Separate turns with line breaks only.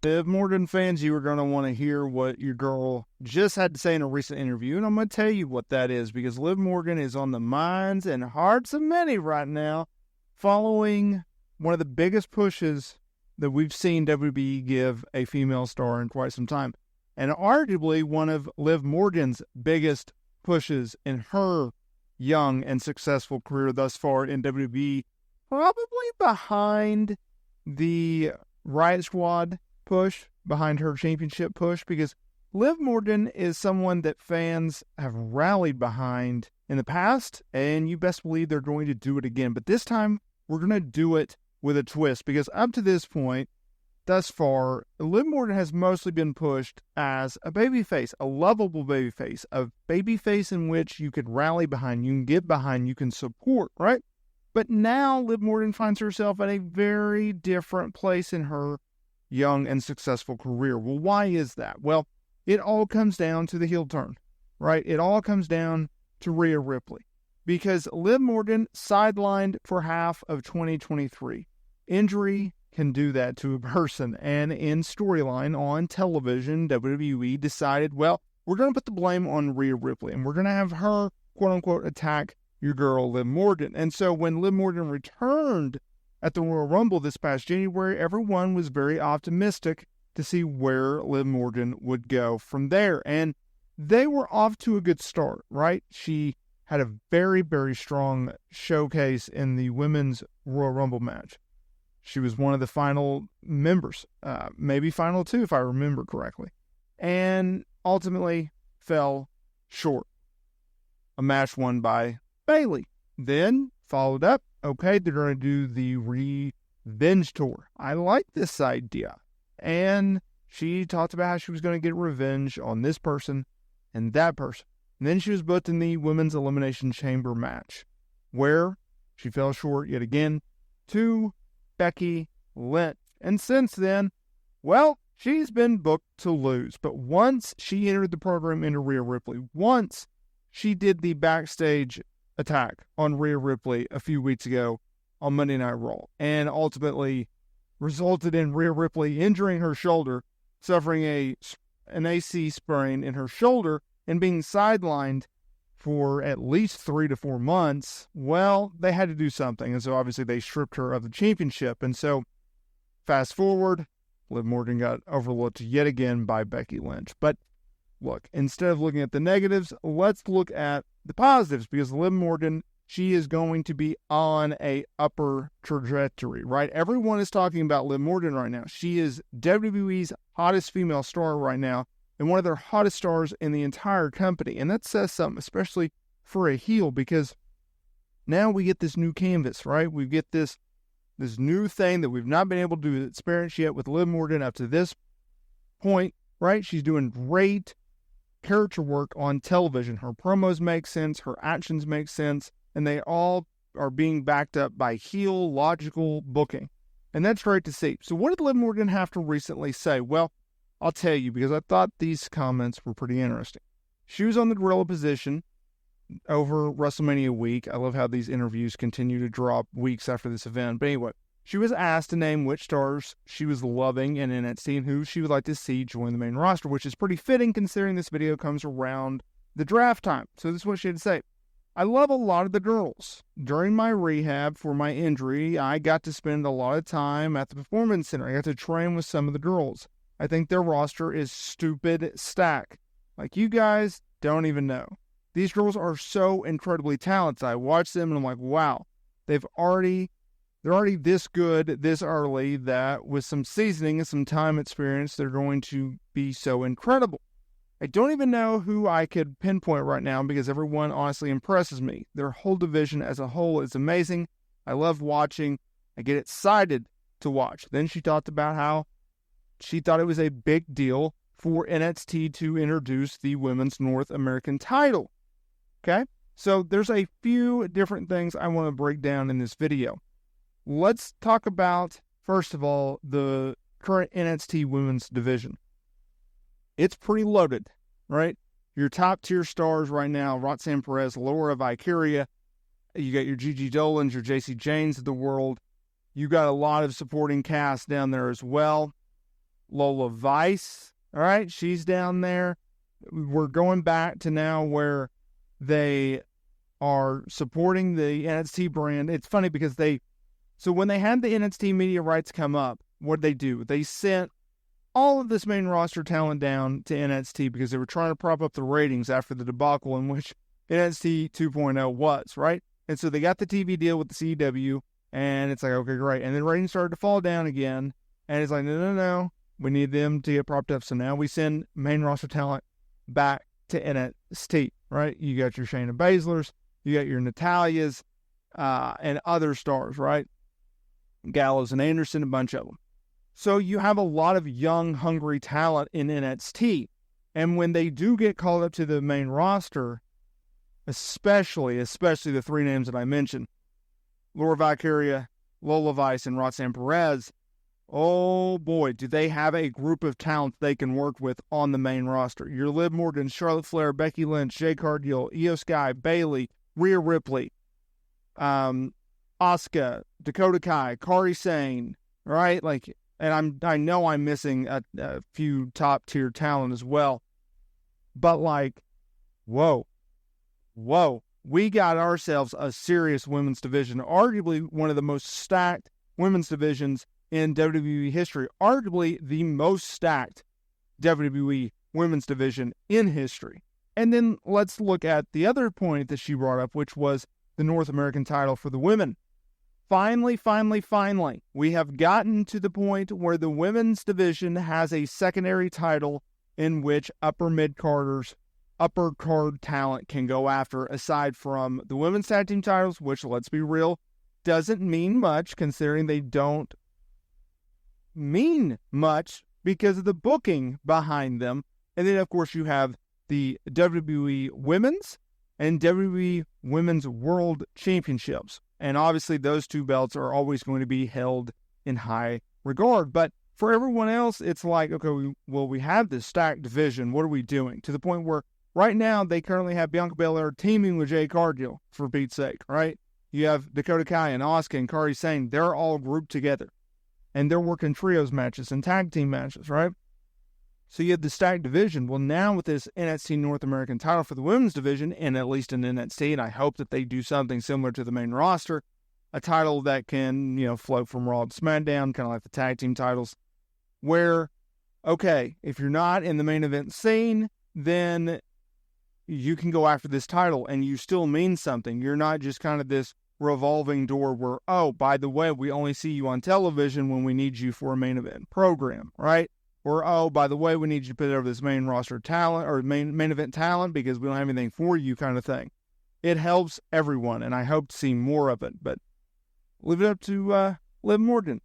Liv Morgan fans, you are going to want to hear what your girl just had to say in a recent interview, and I'm going to tell you what that is, because Liv Morgan is on the minds and hearts of many right now, following one of the biggest pushes that we've seen WWE give a female star in quite some time, and arguably one of Liv Morgan's biggest pushes in her young and successful career thus far in WWE, probably behind the Riot Squad push, behind her championship push, because Liv Morgan is someone that fans have rallied behind in the past, and you best believe they're going to do it again. But this time, we're going to do it with a twist, because up to this point, thus far, Liv Morgan has mostly been pushed as a babyface, a lovable babyface, a babyface in which you could rally behind, you can get behind, you can support, right? But now Liv Morgan finds herself at a very different place in her young and successful career. Well, why is that? Well, it all comes down to the heel turn, right? It all comes down to Rhea Ripley, because Liv Morgan sidelined for half of 2023. Injury can do that to a person, and in storyline on television, WWE decided, well, we're going to put the blame on Rhea Ripley, and we're going to have her, quote-unquote, attack your girl, Liv Morgan. And so when Liv Morgan returned at the Royal Rumble this past January, everyone was very optimistic to see where Liv Morgan would go from there. And they were off to a good start, right? She had a very, very strong showcase in the women's Royal Rumble match. She was one of the final members, maybe final two, if I remember correctly, and ultimately fell short. A match won by Bayley. Then followed up, okay, they're going to do the revenge tour. I like this idea. And she talked about how she was going to get revenge on this person and that person. And then she was booked in the Women's Elimination Chamber match, where she fell short yet again to Becky Lynch. And since then, well, she's been booked to lose. But once she entered the program into Rhea Ripley, once she did the backstage attack on Rhea Ripley a few weeks ago on Monday Night Raw, and ultimately resulted in Rhea Ripley injuring her shoulder, suffering an AC sprain in her shoulder, and being sidelined for at least 3 to 4 months. Well, they had to do something, and so obviously they stripped her of the championship. And so fast forward, Liv Morgan got overlooked yet again by Becky Lynch. But look, instead of looking at the negatives, let's look at the positives, because Liv Morgan, she is going to be on a upper trajectory, right? Everyone is talking about Liv Morgan right now. She is WWE's hottest female star right now, and one of their hottest stars in the entire company. And that says something, especially for a heel, because now we get this new canvas, right? We get this new thing that we've not been able to experience yet with Liv Morgan up to this point, right? She's doing great character work on television. Her promos make sense, her actions make sense, and they all are being backed up by heel logical booking. And that's great to see. So what did Liv Morgan have to recently say? Well, I'll tell you, because I thought these comments were pretty interesting. She was on the gorilla position over WrestleMania week. I love how these interviews continue to drop weeks after this event. But anyway, she was asked to name which stars she was loving in NXT and who she would like to see join the main roster, which is pretty fitting considering this video comes around the draft time. So this is what she had to say. I love a lot of the girls. During my rehab for my injury, I got to spend a lot of time at the Performance Center. I got to train with some of the girls. I think their roster is stupid stacked. Like, you guys don't even know. These girls are so incredibly talented. I watch them and I'm like, wow, they're already this good this early, that with some seasoning and some time experience, they're going to be so incredible. I don't even know who I could pinpoint right now, because everyone honestly impresses me. Their whole division as a whole is amazing. I love watching. I get excited to watch. Then she talked about how she thought it was a big deal for NXT to introduce the Women's North American title. Okay? So there's a few different things I want to break down in this video. Let's talk about, first of all, the current NXT women's division. It's pretty loaded, right? Your top tier stars right now, Roxanne Perez, Laura Vicaria, you got your Gigi Dolans, your JC Janes of the world. You got a lot of supporting cast down there as well. Lola Vice, all right, she's down there. We're going back to now where they are supporting the NXT brand. It's funny because so when they had the NXT media rights come up, what did they do? They sent all of this main roster talent down to NXT because they were trying to prop up the ratings after the debacle in which NXT 2.0 was, right? And so they got the TV deal with the CW, and it's like, okay, great. And then ratings started to fall down again, and it's like, no, we need them to get propped up. So now we send main roster talent back to NXT, right? You got your Shayna Baszlers, you got your Natalias, and other stars, right? Gallows and Anderson, a bunch of them. So you have a lot of young, hungry talent in NXT. And when they do get called up to the main roster, especially the three names that I mentioned, Laura Valkyria, Lola Vice, and Roxanne Perez, oh boy, do they have a group of talent they can work with on the main roster. Your Liv Morgan, Charlotte Flair, Becky Lynch, Jade Cargill, Io Sky, Bayley, Rhea Ripley, Asuka, Dakota Kai, Kairi Sane, right? Like, and I know I'm missing a few top tier talent as well, but like, whoa, we got ourselves a serious women's division, arguably one of the most stacked women's divisions in WWE history, arguably the most stacked WWE women's division in history. And then let's look at the other point that she brought up, which was the North American title for the women. Finally, we have gotten to the point where the women's division has a secondary title in which upper card talent can go after, aside from the women's tag team titles, which, let's be real, doesn't mean much, considering they don't mean much because of the booking behind them. And then, of course, you have the WWE Women's and WWE Women's World Championships. And obviously, those two belts are always going to be held in high regard. But for everyone else, it's like, okay, we have this stacked division. What are we doing? To the point where right now, they currently have Bianca Belair teaming with Jade Cargill, for Pete's sake, right? You have Dakota Kai and Asuka and Kairi Sane. They're all grouped together. And they're working trios matches and tag team matches, right? So you have the stacked division. Well, now with this NXT North American title for the women's division, and at least in NXT, and I hope that they do something similar to the main roster, a title that can, float from Raw to SmackDown, kind of like the tag team titles, where, okay, if you're not in the main event scene, then you can go after this title, and you still mean something. You're not just kind of this revolving door where, oh, by the way, we only see you on television when we need you for a main event program, right? Or, oh, by the way, we need you to put over this main roster talent or main event talent because we don't have anything for you kind of thing. It helps everyone, and I hope to see more of it. But leave it up to Liv Morgan.